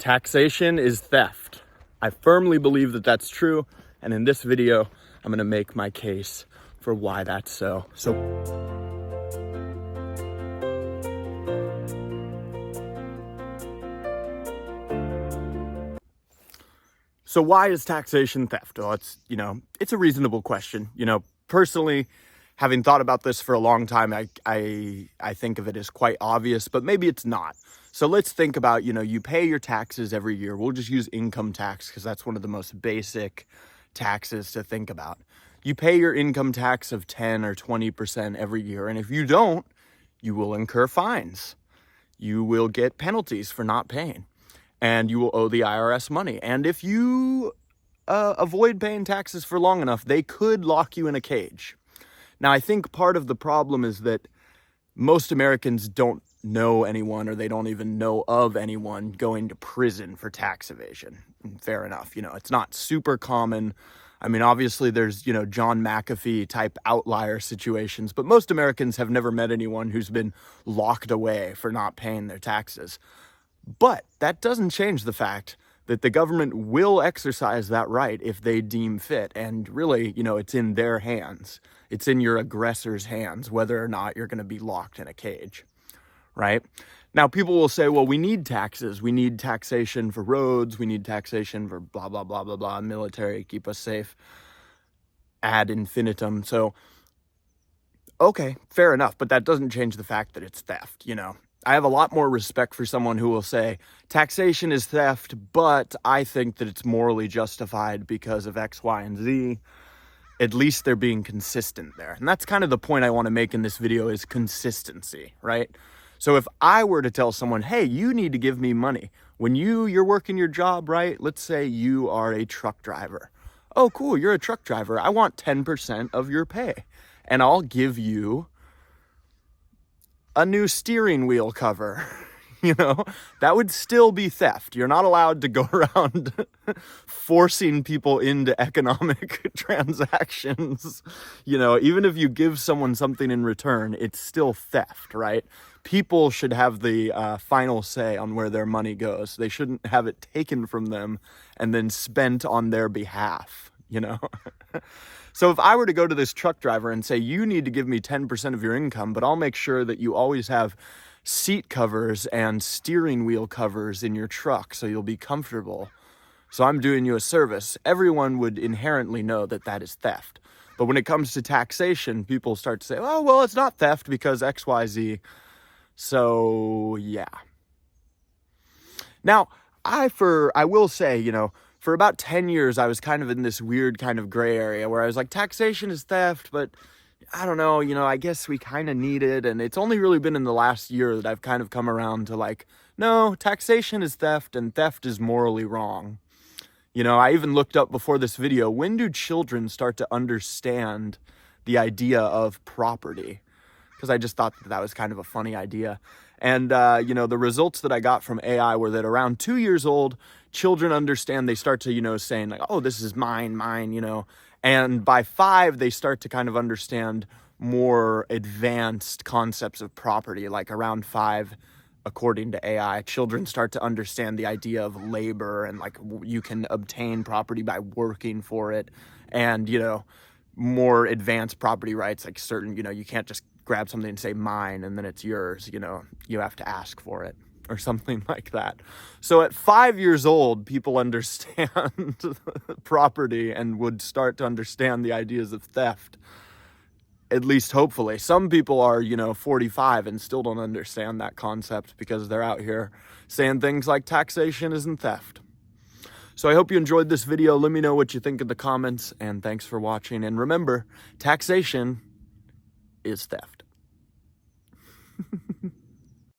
Taxation is theft. I firmly believe that that's true, and in this video, I'm going to make my case for why that's so. So why is taxation theft? Well, it's a reasonable question. Personally, having thought about this for a long time, I think of it as quite obvious, but maybe it's not. So let's think about, you pay your taxes every year. We'll just use income tax because that's one of the most basic taxes to think about. You pay your income tax of 10 or 20% every year, and if you don't, you will incur fines. You will get penalties for not paying, and you will owe the IRS money. And if you avoid paying taxes for long enough, they could lock you in a cage. Now, I think part of the problem is that most Americans don't know anyone, or they don't even know of anyone going to prison for tax evasion. Fair enough. It's not super common. I mean, obviously there's, John McAfee type outlier situations, but most Americans have never met anyone who's been locked away for not paying their taxes. But that doesn't change the fact that the government will exercise that right if they deem fit. And really, it's in their hands. It's in your aggressor's hands whether or not you're going to be locked in a cage, right? Now, people will say, well, we need taxes. We need taxation for roads. We need taxation for blah, blah, blah, blah, blah, military, keep us safe, ad infinitum. So, okay, fair enough. But that doesn't change the fact that it's theft, I have a lot more respect for someone who will say taxation is theft, but I think that it's morally justified because of X, Y, and Z. At least they're being consistent there. And that's kind of the point I want to make in this video is consistency, right? So if I were to tell someone, hey, you need to give me money when you're working your job, right? Let's say you are a truck driver. Oh, cool, you're a truck driver. I want 10% of your pay, and I'll give you a new steering wheel cover. That would still be theft. You're not allowed to go around forcing people into economic transactions. Even if you give someone something in return, it's still theft, right? People should have the final say on where their money goes. They shouldn't have it taken from them and then spent on their behalf, So if I were to go to this truck driver and say, you need to give me 10% of your income, but I'll make sure that you always have seat covers and steering wheel covers in your truck so you'll be comfortable, so I'm doing you a service, everyone would inherently know that that is theft. But when it comes to taxation, people start to say, oh, well, it's not theft because X, Y, Z. So, yeah. Now, I will say, for about 10 years, I was kind of in this weird kind of gray area where I was like, taxation is theft, but I don't know, I guess we kind of need it. And it's only really been in the last year that I've kind of come around to like, no, taxation is theft and theft is morally wrong. I even looked up before this video, when do children start to understand the idea of property? Because I just thought that was kind of a funny idea. And, the results that I got from AI were that around 2 years old, children understand, they start to, saying like, oh, this is mine, and by 5, they start to kind of understand more advanced concepts of property. Like around 5, according to AI, children start to understand the idea of labor and like you can obtain property by working for it. And, more advanced property rights, like certain, you can't just grab something and say mine and then it's yours, you have to ask for it or something like that. So at 5 years old, people understand property and would start to understand the ideas of theft, at least hopefully. Some people are, 45 and still don't understand that concept because they're out here saying things like taxation isn't theft. So I hope you enjoyed this video. Let me know what you think in the comments, and thanks for watching. And remember, taxation is theft.